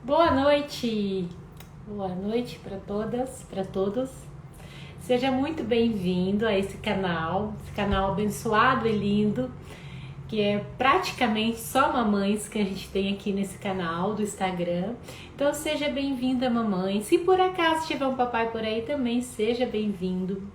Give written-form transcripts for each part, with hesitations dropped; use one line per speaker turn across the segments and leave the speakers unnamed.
Boa noite! Boa noite para todas, para todos. Seja muito bem-vindo a esse canal abençoado e lindo, que é praticamente só mamães que a gente tem aqui nesse canal do Instagram. Então seja bem-vinda, mamãe. Se por acaso tiver um papai por aí também, seja bem-vindo.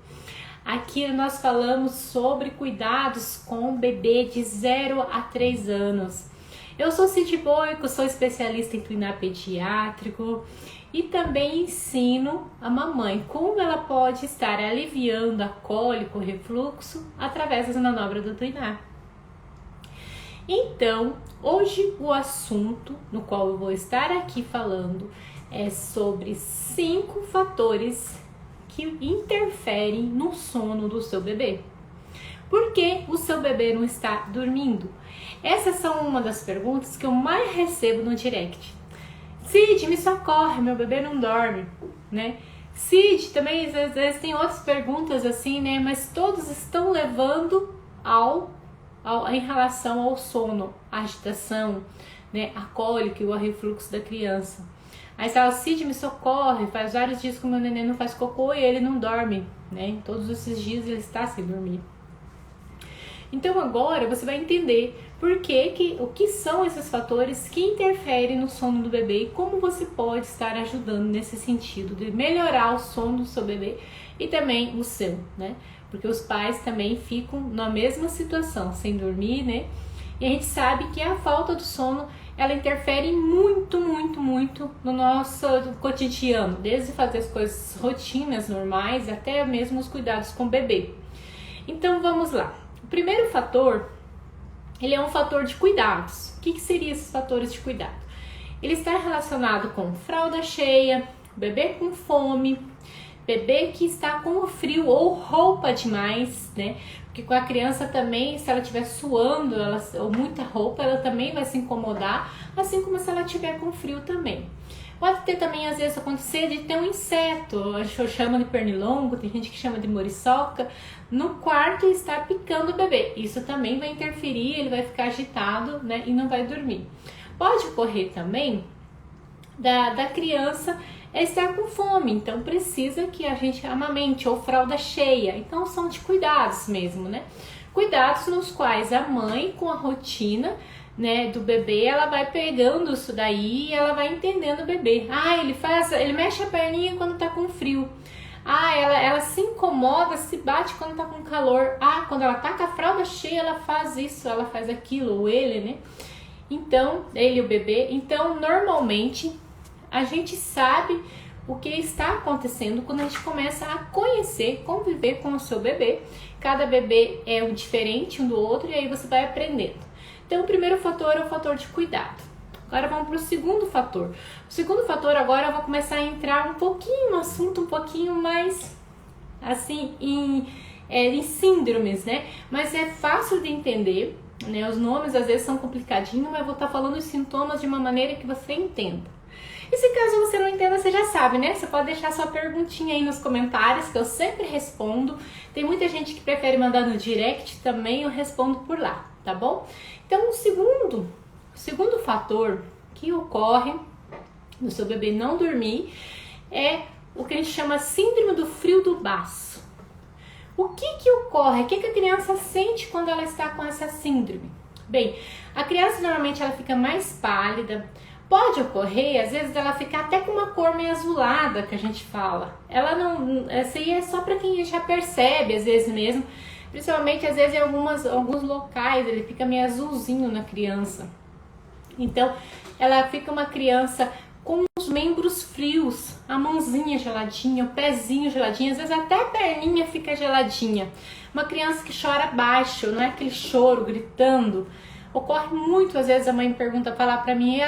Aqui nós falamos sobre cuidados com o bebê de 0 a 3 anos. Eu sou Cid Boico, sou especialista em treinar pediátrico e também ensino a mamãe como ela pode estar aliviando a cólica, o refluxo, através das manobras do treinar. Então, hoje o assunto no qual eu vou estar aqui falando é sobre 5 fatores que interferem no sono do seu bebê. Por que o seu bebê não está dormindo? Essas são uma das perguntas que eu mais recebo no direct. Cid, me socorre, meu bebê não dorme, né? Cid, também às vezes tem outras perguntas assim, né? Mas todos estão levando em relação ao sono, a agitação, né? A cólica e o refluxo da criança. Aí você fala, Cid, me socorre, faz vários dias que o meu neném não faz cocô e ele não dorme, né? Todos esses dias ele está sem dormir. Então agora você vai entender o que são esses fatores que interferem no sono do bebê e como você pode estar ajudando nesse sentido de melhorar o sono do seu bebê e também o seu, né? Porque os pais também ficam na mesma situação, sem dormir, né? E a gente sabe que a falta do sono, ela interfere muito no nosso cotidiano, desde fazer as coisas, rotinas normais, até mesmo os cuidados com o bebê. Então vamos lá. O primeiro fator, ele é um fator de cuidados. O que seriam esses fatores de cuidado? Ele está relacionado com fralda cheia, bebê com fome, bebê que está com frio ou roupa demais, né? Porque com a criança também, se ela estiver suando ou muita roupa, ela também vai se incomodar, assim como se ela estiver com frio também. Pode ter também, às vezes, acontecer de ter um inseto, a gente chama de pernilongo, tem gente que chama de muriçoca, no quarto e está picando o bebê. Isso também vai interferir, ele vai ficar agitado, né, e não vai dormir. Pode ocorrer também da criança estar com fome, então precisa que a gente amamente ou fralda cheia. Então são de cuidados mesmo, né? Cuidados nos quais a mãe, com a rotina, né, do bebê, ela vai pegando isso daí e ela vai entendendo o bebê. Ele mexe a perninha quando tá com frio. Ela se incomoda, se bate quando tá com calor. Quando ela tá com a fralda cheia, ela faz isso, ela faz aquilo, ou ele, né? Então, ele e o bebê. Então, normalmente, a gente sabe o que está acontecendo quando a gente começa a conhecer, conviver com o seu bebê. Cada bebê é um diferente um do outro e aí você vai aprendendo. Então, o primeiro fator é o fator de cuidado. Agora vamos para o segundo fator. O segundo fator agora eu vou começar a entrar um pouquinho no assunto, um pouquinho mais assim em síndromes, né? Mas é fácil de entender, né? Os nomes às vezes são complicadinhos, mas eu vou estar falando os sintomas de uma maneira que você entenda. E se caso você não entenda, você já sabe, né? Você pode deixar sua perguntinha aí nos comentários, que eu sempre respondo. Tem muita gente que prefere mandar no direct também, eu respondo por lá, tá bom? Então, o segundo fator que ocorre no seu bebê não dormir é o que a gente chama síndrome do frio do baço. O que ocorre? O que a criança sente quando ela está com essa síndrome? Bem, a criança normalmente ela fica mais pálida. Pode ocorrer, às vezes, ela ficar até com uma cor meio azulada, que a gente fala. Ela não, essa aí é só para quem já percebe, às vezes mesmo. Principalmente, às vezes, em alguns locais, ele fica meio azulzinho na criança. Então, ela fica uma criança com os membros frios, a mãozinha geladinha, o pezinho geladinho, às vezes até a perninha fica geladinha. Uma criança que chora baixo, não é aquele choro gritando. Ocorre muito, às vezes a mãe fala pra mim,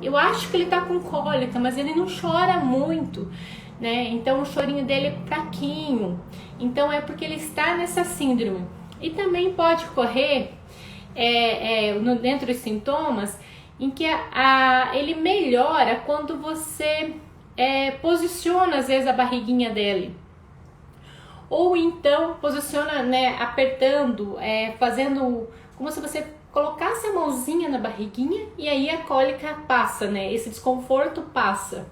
eu acho que ele tá com cólica, mas ele não chora muito, né? Então o chorinho dele é fraquinho. Então é porque ele está nessa síndrome. E também pode ocorrer, dentro dos sintomas, em que ele melhora quando você posiciona, às vezes, a barriguinha dele. Ou então posiciona, né, apertando, fazendo como se você colocasse a mãozinha na barriguinha e aí a cólica passa, né? Esse desconforto passa.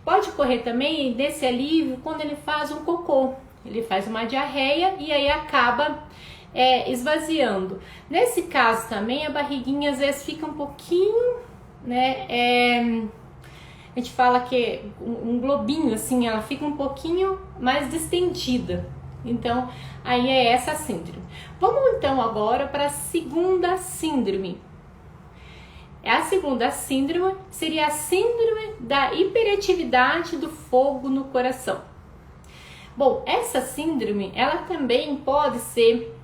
Pode ocorrer também desse alívio quando ele faz um cocô. Ele faz uma diarreia e aí acaba esvaziando. Nesse caso também a barriguinha às vezes fica um pouquinho, né? A gente fala que um globinho assim, ela fica um pouquinho mais distendida. Então aí é essa síndrome. Vamos então agora para a segunda síndrome. A segunda síndrome seria a síndrome da hiperatividade do fogo no coração. Bom, essa síndrome, ela também pode ser,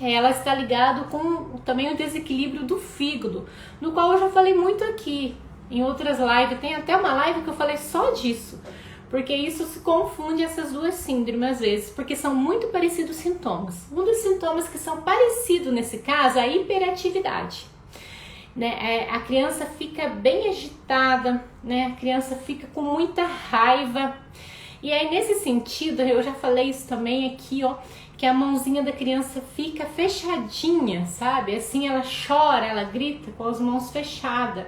ela está ligada com também o desequilíbrio do fígado, no qual eu já falei muito aqui em outras lives. Tem até uma live que eu falei só disso, porque isso se confunde essas duas síndromes às vezes, porque são muito parecidos os sintomas. Um dos sintomas que são parecidos nesse caso é a hiperatividade. Né? A criança fica bem agitada, né? A criança fica com muita raiva. E aí nesse sentido, eu já falei isso também aqui, ó, que a mãozinha da criança fica fechadinha, sabe? Assim ela chora, ela grita com as mãos fechadas.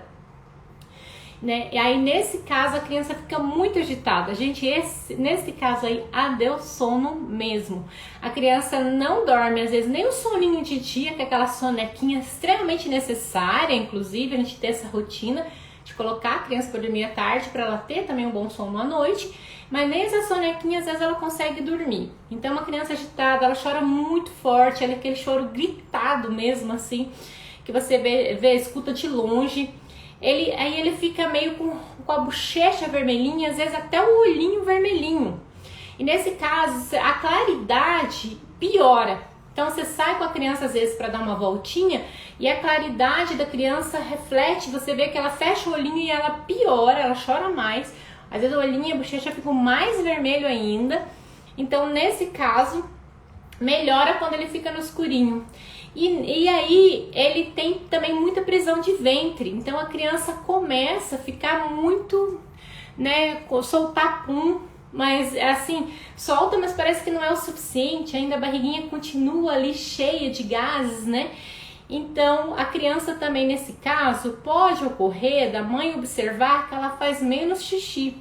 Né? E aí nesse caso a criança fica muito agitada. Gente, nesse caso aí, deu sono mesmo. A criança não dorme, às vezes nem o soninho de dia, que é aquela sonequinha extremamente necessária, inclusive a gente ter essa rotina de colocar a criança para dormir à tarde, para ela ter também um bom sono à noite, mas nem essa sonequinha às vezes ela consegue dormir. Então uma criança agitada, ela chora muito forte, ela é aquele choro gritado mesmo assim, que você escuta de longe. Aí ele fica meio com a bochecha vermelhinha, às vezes até o olhinho vermelhinho. E nesse caso, a claridade piora. Então você sai com a criança às vezes para dar uma voltinha e a claridade da criança reflete, você vê que ela fecha o olhinho e ela piora, ela chora mais. Às vezes o olhinho e a bochecha ficam mais vermelho ainda. Então nesse caso, melhora quando ele fica no escurinho. E aí ele tem também muita prisão de ventre, então a criança começa a ficar muito, né, soltar pum, mas assim, solta, mas parece que não é o suficiente, ainda a barriguinha continua ali cheia de gases, né? Então a criança também nesse caso pode ocorrer da mãe observar que ela faz menos xixi,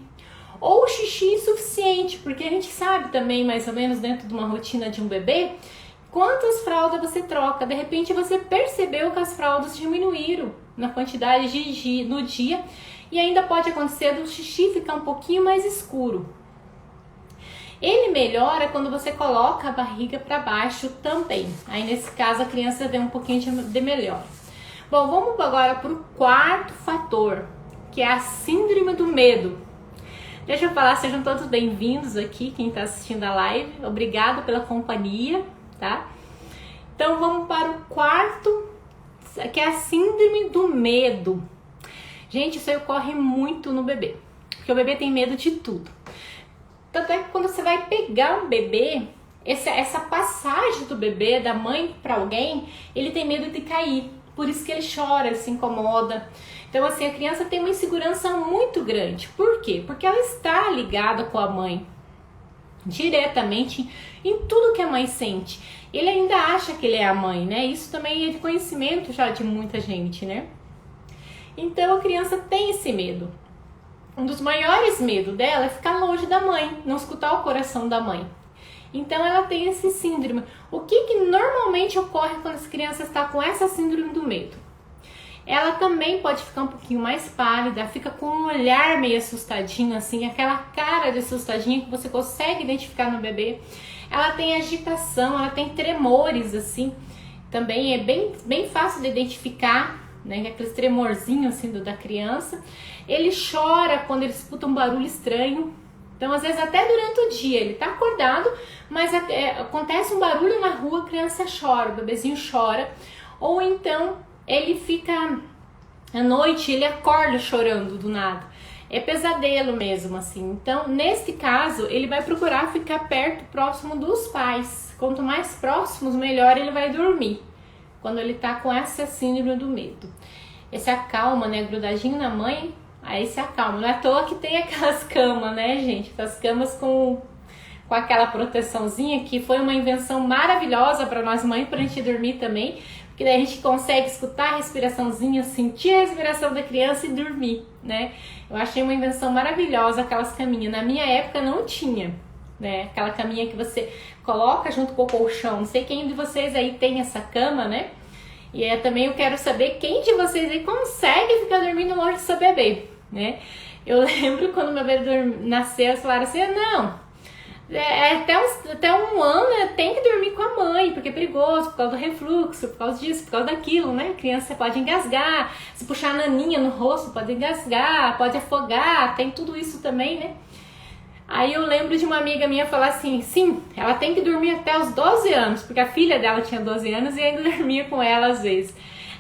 ou xixi insuficiente, porque a gente sabe também mais ou menos dentro de uma rotina de um bebê, quantas fraldas você troca. De repente você percebeu que as fraldas diminuíram na quantidade no dia e ainda pode acontecer do xixi ficar um pouquinho mais escuro. Ele melhora quando você coloca a barriga para baixo também. Aí nesse caso a criança vê um pouquinho de melhor. Bom, vamos agora para o quarto fator, que é a síndrome do medo. Deixa eu falar, sejam todos bem-vindos aqui, quem está assistindo a live. Obrigado pela companhia. Tá? Então vamos para o quarto, que é a síndrome do medo. Gente, isso aí ocorre muito no bebê, porque o bebê tem medo de tudo. Tanto é que quando você vai pegar um bebê, essa passagem do bebê, da mãe para alguém, ele tem medo de cair, por isso que ele chora, ele se incomoda. Então assim, a criança tem uma insegurança muito grande. Por quê? Porque ela está ligada com a mãe diretamente em tudo que a mãe sente. Ele ainda acha que ele é a mãe, né? Isso também é de conhecimento já de muita gente, né? Então a criança tem esse medo. Um dos maiores medos dela é ficar longe da mãe, não escutar o coração da mãe. Então ela tem esse síndrome. O que normalmente ocorre quando as crianças estão com essa síndrome do medo? Ela também pode ficar um pouquinho mais pálida, fica com um olhar meio assustadinho, assim, aquela cara de assustadinha que você consegue identificar no bebê. Ela tem agitação, ela tem tremores, assim, também é bem fácil de identificar, né, aqueles tremorzinhos, assim, da criança. Ele chora quando ele escuta um barulho estranho. Então, às vezes, até durante o dia, ele tá acordado, mas acontece um barulho na rua, a criança chora, o bebezinho chora. Ou então, ele fica, à noite, ele acorda chorando do nada. É pesadelo mesmo, assim. Então, nesse caso, ele vai procurar ficar perto, próximo dos pais. Quanto mais próximos, melhor ele vai dormir. Quando ele tá com essa síndrome do medo. Esse acalma, né? Grudadinho na mãe, aí se acalma. Não é à toa que tem aquelas camas, né, gente? As camas com aquela proteçãozinha, que foi uma invenção maravilhosa para nós mães, pra gente dormir também. porque daí a gente consegue escutar a respiraçãozinha, sentir a respiração da criança e dormir, né? Eu achei uma invenção maravilhosa aquelas caminhas. Na minha época não tinha, né? Aquela caminha que você coloca junto com o colchão. Não sei quem de vocês aí tem essa cama, né? E também eu quero saber quem de vocês aí consegue ficar dormindo longe do seu bebê, né? Eu lembro quando meu bebê nasceu, eles falaram assim, não, até um ano tem que dormir com a mãe, porque é perigoso, por causa do refluxo, por causa disso, por causa daquilo, né? A criança pode engasgar, se puxar a naninha no rosto pode engasgar, pode afogar, tem tudo isso também, né? Aí eu lembro de uma amiga minha falar assim, sim, ela tem que dormir até os 12 anos, porque a filha dela tinha 12 anos e ainda dormia com ela às vezes.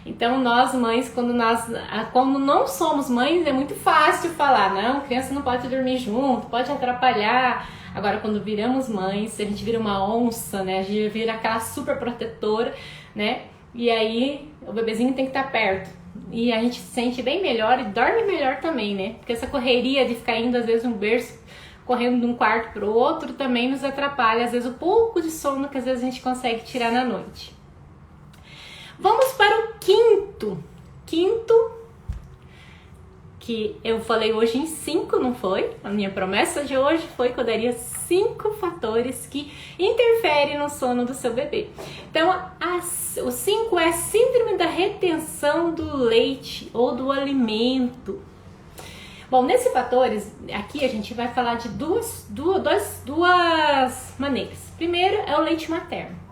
Então nós mães, quando não somos mães, é muito fácil falar, não, criança não pode dormir junto, pode atrapalhar. Agora quando viramos mães, a gente vira uma onça, né, a gente vira aquela super protetora, né, e aí o bebezinho tem que estar perto. E a gente se sente bem melhor e dorme melhor também, né, porque essa correria de ficar indo às vezes um berço, correndo de um quarto para o outro também nos atrapalha, às vezes o pouco de sono que às vezes a gente consegue tirar na noite. Vamos para o quinto, que eu falei hoje em 5, não foi? A minha promessa de hoje foi que eu daria 5 fatores que interferem no sono do seu bebê. Então, o 5 é a síndrome da retenção do leite ou do alimento. Bom, nesses fatores, aqui a gente vai falar de duas maneiras. Primeiro é o leite materno.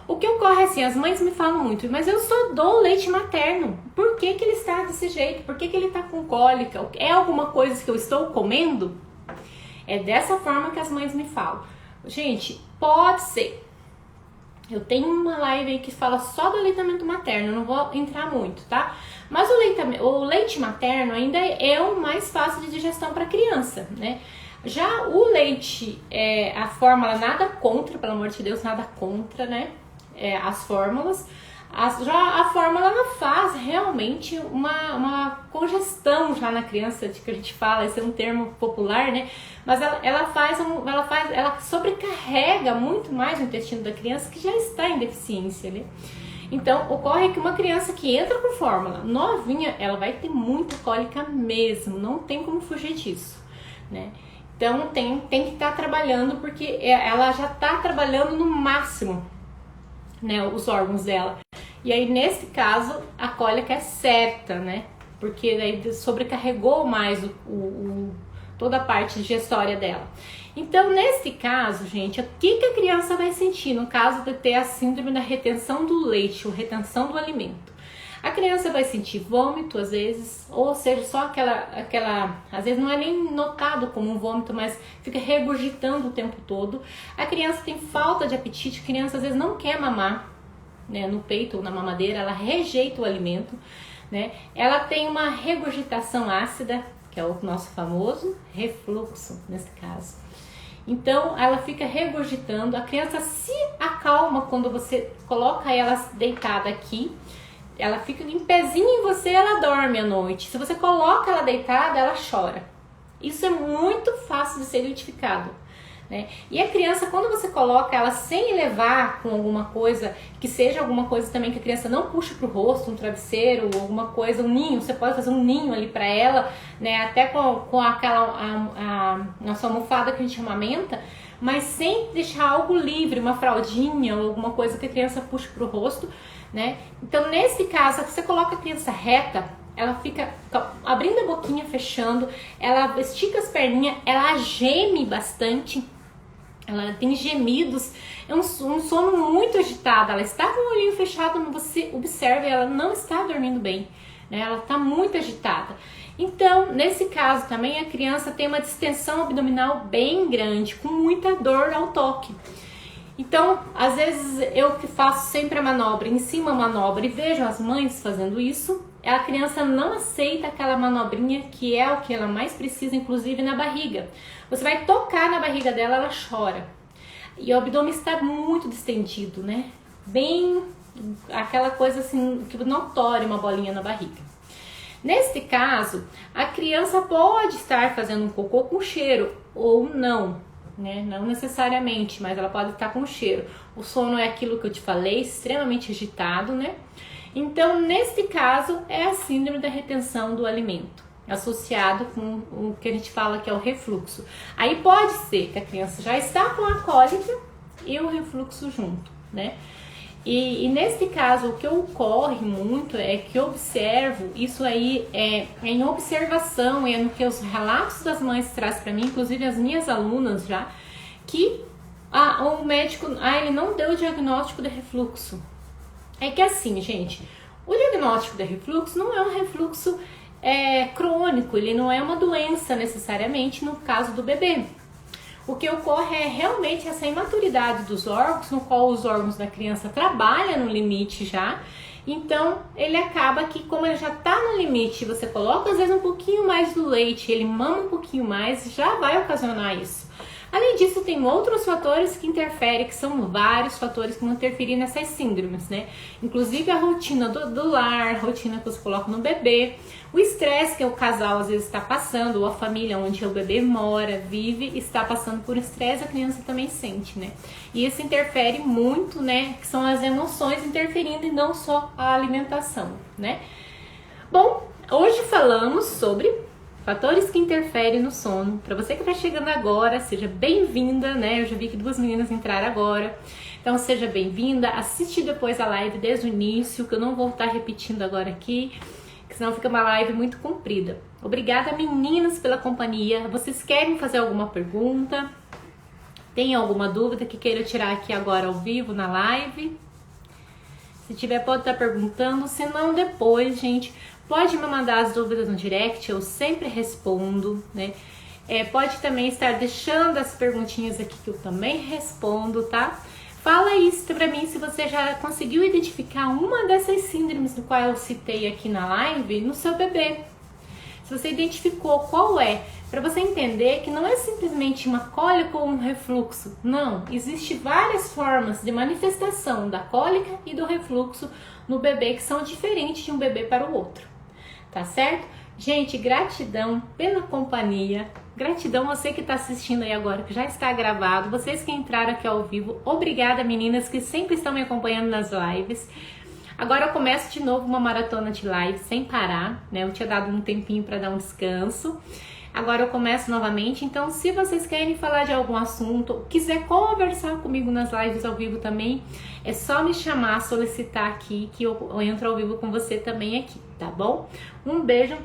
O que ocorre assim, as mães me falam muito, mas eu só dou leite materno. Por que que ele está desse jeito? Por que que ele está com cólica? É alguma coisa que eu estou comendo? É dessa forma que as mães me falam. Gente, pode ser. Eu tenho uma live aí que fala só do aleitamento materno, não vou entrar muito, tá? Mas o leite materno ainda é o mais fácil de digestão para criança, né? Já o leite, a fórmula, nada contra, pelo amor de Deus, nada contra, né? As fórmulas. Já a fórmula, ela faz realmente uma congestão já na criança, de que a gente fala, esse é um termo popular, né? Mas ela sobrecarrega muito mais o intestino da criança que já está em deficiência, né? Então, ocorre que uma criança que entra com fórmula novinha, ela vai ter muita cólica mesmo, não tem como fugir disso, né? Então, tem que estar trabalhando, porque ela já está trabalhando no máximo, né, os órgãos dela. E aí, nesse caso, a cólica é certa, né? Porque daí sobrecarregou mais toda a parte digestória dela. Então, nesse caso, gente, o que a criança vai sentir no caso de ter a síndrome da retenção do leite ou retenção do alimento? A criança vai sentir vômito às vezes, ou seja, só aquela, às vezes não é nem notado como um vômito, mas fica regurgitando o tempo todo. A criança tem falta de apetite, a criança às vezes não quer mamar, né, no peito ou na mamadeira, ela rejeita o alimento, né? Ela tem uma regurgitação ácida, que é o nosso famoso refluxo nesse caso. Então, ela fica regurgitando, a criança se acalma quando você coloca ela deitada aqui, ela fica em pezinho em você, ela dorme à noite. Se você coloca ela deitada, ela chora. Isso é muito fácil de ser identificado, né? E a criança, quando você coloca ela sem levar com alguma coisa, que seja alguma coisa também que a criança não puxa pro rosto, um travesseiro ou alguma coisa, um ninho, você pode fazer um ninho ali para ela, né? Até com aquela nossa almofada que a gente amamenta, mas sem deixar algo livre, uma fraldinha ou alguma coisa que a criança puxa pro rosto, né? Então, nesse caso, se você coloca a criança reta, ela fica abrindo a boquinha, fechando, ela estica as perninhas, ela geme bastante, ela tem gemidos, é um sono muito agitado, ela está com o olhinho fechado, mas você observa, ela não está dormindo bem, né? Ela está muito agitada. Então, nesse caso também, a criança tem uma distensão abdominal bem grande, com muita dor ao toque. Então, às vezes eu que faço sempre a manobra, em cima a manobra, e vejo as mães fazendo isso, a criança não aceita aquela manobrinha, que é o que ela mais precisa, inclusive na barriga. Você vai tocar na barriga dela, ela chora. E o abdômen está muito distendido, né? Bem aquela coisa assim, que não tore uma bolinha na barriga. Neste caso, a criança pode estar fazendo um cocô com cheiro ou não. né? Não necessariamente, mas ela pode estar com cheiro. O sono é aquilo que eu te falei, extremamente agitado, né? Então, neste caso, é a síndrome da retenção do alimento, associado com o que a gente fala que é o refluxo. Aí pode ser que a criança já está com a cólica e o refluxo junto, né? E nesse caso, o que ocorre muito é que eu observo, isso aí é em observação, é no que os relatos das mães trazem para mim, inclusive as minhas alunas já, que o médico, ele não deu o diagnóstico de refluxo. É que assim, gente, o diagnóstico de refluxo não é um refluxo crônico, ele não é uma doença necessariamente no caso do bebê. O que ocorre é realmente essa imaturidade dos órgãos, no qual os órgãos da criança trabalham no limite já. Então, ele acaba que, como ele já está no limite, você coloca às vezes um pouquinho mais do leite, ele mama um pouquinho mais, já vai ocasionar isso. Além disso, tem outros fatores que interferem, que são vários fatores que vão interferir nessas síndromes, né? Inclusive a rotina do lar, a rotina que você coloca no bebê, o estresse que o casal às vezes está passando, ou a família onde o bebê mora, vive, está passando por estresse, a criança também sente, né? E isso interfere muito, né? Que são as emoções interferindo e não só a alimentação, né? Bom, hoje falamos sobre fatores que interferem no sono. Para você que está chegando agora, seja bem-vinda, né? Eu já vi que 2 meninas entraram agora. Então seja bem-vinda, assiste depois a live desde o início, que eu não vou estar repetindo agora aqui, que senão fica uma live muito comprida. Obrigada, meninas, pela companhia. Vocês querem fazer alguma pergunta? Tem alguma dúvida que queira tirar aqui agora ao vivo na live? Se tiver, pode estar perguntando. Se não, depois, gente, pode me mandar as dúvidas no direct, eu sempre respondo, né? Pode também estar deixando as perguntinhas aqui que eu também respondo, tá? Fala isso pra mim se você já conseguiu identificar uma dessas síndromes do qual eu citei aqui na live no seu bebê. Se você identificou qual é, para você entender que não é simplesmente uma cólica ou um refluxo. Não, existem várias formas de manifestação da cólica e do refluxo no bebê que são diferentes de um bebê para o outro. Tá certo? Gente, gratidão pela companhia. Gratidão você que está assistindo aí agora, que já está gravado. Vocês que entraram aqui ao vivo. Obrigada, meninas, que sempre estão me acompanhando nas lives. Agora eu começo de novo uma maratona de live sem parar, né? Eu tinha dado um tempinho para dar um descanso. Agora eu começo novamente, então se vocês querem falar de algum assunto, quiser conversar comigo nas lives ao vivo também, é só me chamar, solicitar aqui, que eu entro ao vivo com você também aqui, tá bom? Um beijo,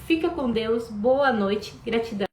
fica com Deus, boa noite, gratidão.